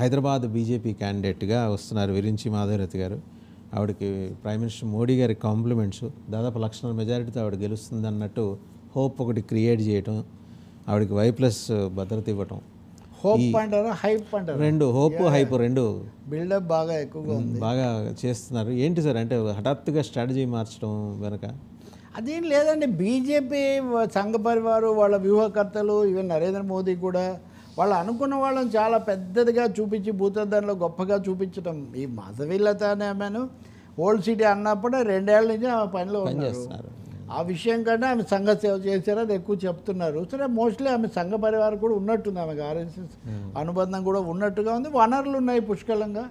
Hyderabad BJP క్యాండిడేట్గా వస్తున్నారు విరించి మాధవరతి గారు. ఆవిడకి ప్రైమ్ మినిస్టర్ మోడీ గారి కాంప్లిమెంట్స్, దాదాపు 1,00,000 మెజారిటీతో ఆవిడ గెలుస్తుంది అన్నట్టు హోప్ ఒకటి క్రియేట్ చేయటం, ఆవిడకి Y+ భద్రత ఇవ్వటం. హోప్ అంటారా, హైప్ అంటారా? రెండు, హోప్ హైప్ రెండు బిల్డప్ బాగా ఎక్కువగా ఉంది, బాగా చేస్తున్నారు. ఏంటి సార్ అంటే హఠాత్తుగా స్ట్రాటజీ మార్చడం వెనక? అదేం లేదండి. బీజేపీ సంఘ పరివారు వాళ్ళ వ్యూహకర్తలు, ఈవెన్ నరేంద్ర మోదీ కూడా వాళ్ళు అనుకున్న వాళ్ళని చాలా పెద్దదిగా చూపించి భూతద్దంలో గొప్పగా చూపించడం. ఈ మాధవీలత అనే ఆమెను ఓల్డ్ సిటీ అన్నప్పుడు 2 ఏళ్ల నుంచి ఆమె పనిలో ఉన్నారు. ఆ విషయం కంటే ఆమె సంఘ సేవ చేశారు, అది ఎక్కువ చెప్తున్నారు. సరే, మోస్ట్లీ ఆమె సంఘ పరివారం కూడా ఉన్నట్టుంది, ఆమెకు RSS అనుబంధం కూడా ఉన్నట్టుగా ఉంది. వనరులు ఉన్నాయి పుష్కలంగా.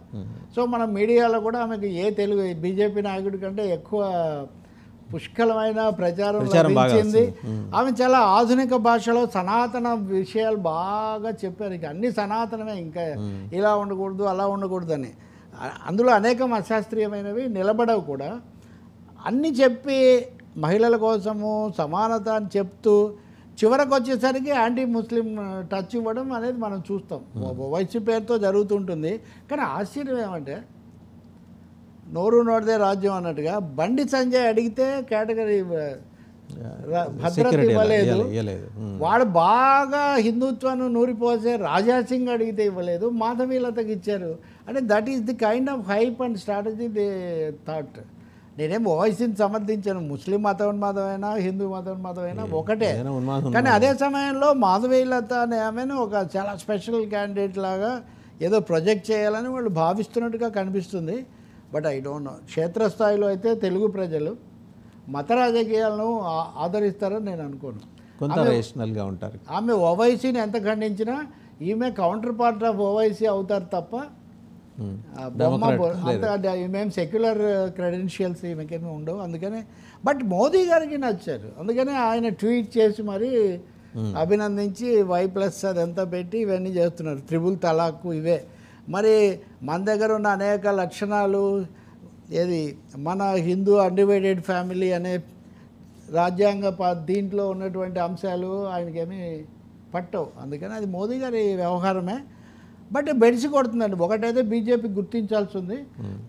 సో మన మీడియాలో కూడా ఆమెకు తెలుగు బీజేపీ నాయకుడి కంటే ఎక్కువ పుష్కలమైన ప్రచారం లభించింది. ఆమె చాలా ఆధునిక భాషలో సనాతన విషయాలు బాగా చెప్పారు. ఇక అన్ని సనాతనమే, ఇంకా ఇలా ఉండకూడదు అలా ఉండకూడదని. అందులో అనేకం అశాస్త్రీయమైనవి నిలబడవు కూడా. అన్నీ చెప్పి మహిళల కోసము సమానత అని చెప్తూ చివరకు వచ్చేసరికి యాంటీ ముస్లిం టచ్ ఇవ్వడం అనేది మనం చూస్తాం. వయసు పేరుతో జరుగుతుంటుంది. కానీ ఆశ్చర్యం ఏమంటే, నోరు నోడితే రాజ్యం అన్నట్టుగా బండి సంజయ్ అడిగితే కేటగిరీ భద్రత ఇవ్వలేదు. వాడు బాగా హిందుత్వాన్ని నూరిపోసే రాజాసింగ్ అడిగితే ఇవ్వలేదు, మాధవీలతకి ఇచ్చారు. అంటే that is the kind of hype and strategy they thought. నేనేం ఓవైసీని సమర్థించాను. ముస్లిం మతోన్మాదమైనా హిందూ మతోన్మాదమైనా ఒకటే. కానీ అదే సమయంలో మాధవీలత అనే ఆమెను ఒక చాలా స్పెషల్ క్యాండిడేట్ లాగా ఏదో ప్రొజెక్ట్ చేయాలని వాళ్ళు భావిస్తున్నట్టుగా కనిపిస్తుంది. బట్ ఐ డోంట్ నో, క్షేత్రస్థాయిలో అయితే తెలుగు ప్రజలు మత రాజకీయాలను ఆదరిస్తారని నేను అనుకోను. కొంత రేషనల్గా ఉంటారు. ఆమె ఓవైసీని ఎంత ఖండించినా ఈమె కౌంటర్ పార్ట్ ఆఫ్ ఓవైసీ అవుతారు తప్ప మేము సెక్యులర్ క్రెడెన్షియల్స్ ఈమెకేమీ ఉండవు. అందుకనే బట్ మోదీ గారికి నచ్చారు. అందుకనే ఆయన ట్వీట్ చేసి మరి అభినందించి Y+ అదంతా పెట్టి ఇవన్నీ చేస్తున్నారు. 3 తలాక్ ఇవే. మరి మన దగ్గర ఉన్న అనేక లక్షణాలు, ఏది మన హిందూ అన్డివైడెడ్ ఫ్యామిలీ అనే రాజ్యాంగ దీంట్లో ఉన్నటువంటి అంశాలు ఆయనకేమీ పట్టవు. అందుకని అది మోదీ గారి వ్యవహారమే. బట్ బెడిసి కొడుతుందండి. ఒకటైతే బీజేపీ గుర్తించాల్సి ఉంది,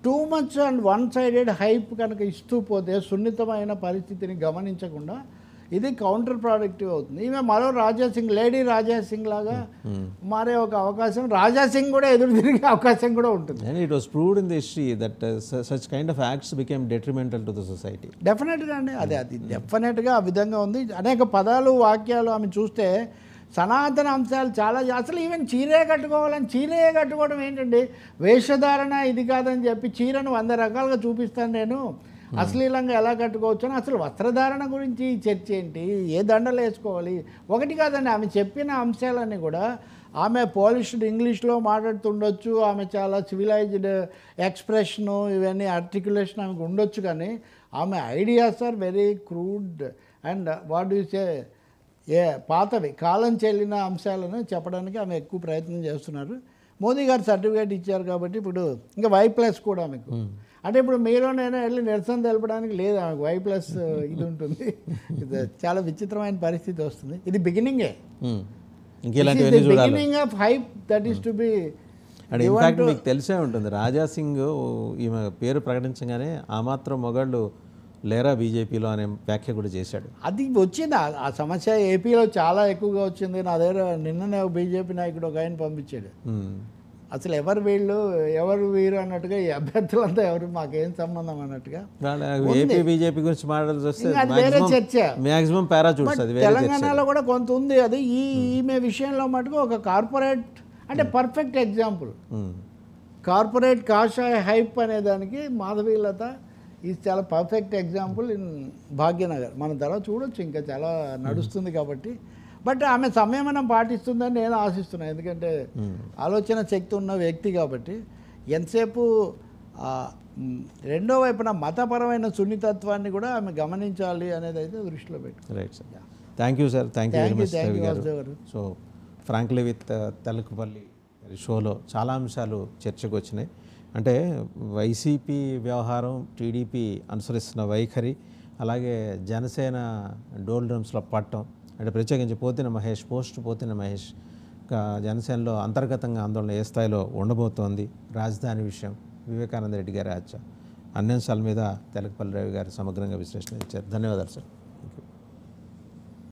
too much and one sided hype కనుక ఇస్తూ పోతే సున్నితమైన పరిస్థితిని గమనించకుండా ఇది కౌంటర్ ప్రొడక్టివ్ అవుతుంది. ఈమె మరో రాజాసింగ్, లేడీ రాజాసింగ్ లాగా మారే ఒక అవకాశం, రాజాసింగ్ కూడా ఎదురు తిరిగే అవకాశం కూడా ఉంటుంది. And it was proved in the history that such kind of acts became detrimental to the society. డెఫినెట్గా అండి, అది డెఫినెట్గా ఆ విధంగా ఉంది. అనేక పదాలు వాక్యాలు ఆమె చూస్తే సనాతన అంశాలు చాలా. అసలు ఈవెన్ చీరే కట్టుకోవాలని, చీరే కట్టుకోవడం ఏంటండి, వేషధారణ ఇది కాదని చెప్పి చీరను 100 రకాలుగా చూపిస్తాను నేను, అశ్లీలంగా ఎలా కట్టుకోవచ్చు అని. అసలు వస్త్రధారణ గురించి చర్చ ఏంటి, ఏ దండలు వేసుకోవాలి, ఒకటి కాదండి. ఆమె చెప్పిన అంశాలన్నీ కూడా, ఆమె పాలిష్డ్ ఇంగ్లీష్లో మాట్లాడుతుండొచ్చు, ఆమె చాలా సివిలైజ్డ్ ఎక్స్ప్రెషను ఇవన్నీ ఆర్టికులేషన్ ఆమెకు ఉండొచ్చు, కానీ ఆమె ideas are very crude and what you say పాతవి, కాలం చెల్లిన అంశాలను చెప్పడానికి ఆమె ఎక్కువ ప్రయత్నం చేస్తున్నారు. మోదీ గారు సర్టిఫికేట్ ఇచ్చారు కాబట్టి ఇప్పుడు ఇంకా Y+ కూడా ఆమెకు. అంటే ఇప్పుడు మీరు నేను వెళ్ళి నిరసన తెలపడానికి లేదు, ఆమెకు Y+ ఇది ఉంటుంది. ఇది చాలా విచిత్రమైన పరిస్థితి వస్తుంది. ఇది బిగినింగే, beginning of hype that is to be. In fact మీకు తెలిసే ఉంటుంది, రాజాసింగ్ ఈమె పేరు ప్రకటించగానే ఆ మాత్రం మొగాళ్ళు లేరా బీజేపీలో అనే వ్యాఖ్య కూడా చేశాడు. అది వచ్చింది, ఆ సమస్య ఏపీలో చాలా ఎక్కువగా వచ్చింది. నా దగ్గర నిన్ననే బీజేపీ నాయకుడు ఒక ఆయన పంపించాడు, అసలు ఎవరు వీళ్ళు ఎవరు వీరు అన్నట్టుగా, ఈ అభ్యర్థులంతా ఎవరు, మాకేం సంబంధం అన్నట్టుగా. ఏపీ బీజేపీ గురించి మాట్లాడాల్సి వస్తే అది వేరే చర్చ. మ్యాక్సిమం పారాచూట్స్ అది తెలంగాణలో కూడా కొంత ఉంది. అది ఈమె విషయంలో మటుకు ఒక కార్పొరేట్ అంటే పర్ఫెక్ట్ ఎగ్జాంపుల్. కార్పొరేట్ కాషాయ హైప్ అనే దానికి మాధవీలత ఇది చాలా పర్ఫెక్ట్ ఎగ్జాంపుల్ ఇన్ భాగ్యనగర్. మనం తర్వాత చూడొచ్చు, ఇంకా చాలా నడుస్తుంది కాబట్టి. బట్ ఆమె సంయమనం పాటిస్తుందని నేను ఆశిస్తున్నాను, ఎందుకంటే ఆలోచన శక్తి ఉన్న వ్యక్తి కాబట్టి. ఎంతసేపు రెండో వైపున మతపరమైన సున్నితత్వాన్ని కూడా ఆమె గమనించాలి అనేది అయితే దృష్టిలో పెట్టుకుంటాం. Right sir, thank you sir, thank you. So frankly with Talukupalli షోలో చాలా అంశాలు చర్చకు వచ్చినాయి. అంటే వైసీపీ వ్యవహారం, టీడీపీ అనుసరిస్తున్న వైఖరి, అలాగే జనసేన డోల్ డ్రమ్స్లో పట్టడం, అంటే ప్రత్యేకించి పోతిన మహేష్ జనసేనలో అంతర్గతంగా ఆందోళన ఏ స్థాయిలో ఉండబోతోంది, రాజధాని విషయం, వివేకానంద రెడ్డి గారి హత్య, అన్ని అంశాల మీద తెలకపల్లి రవి గారు సమగ్రంగా విశ్లేషణ ఇచ్చారు. ధన్యవాదాలు సార్.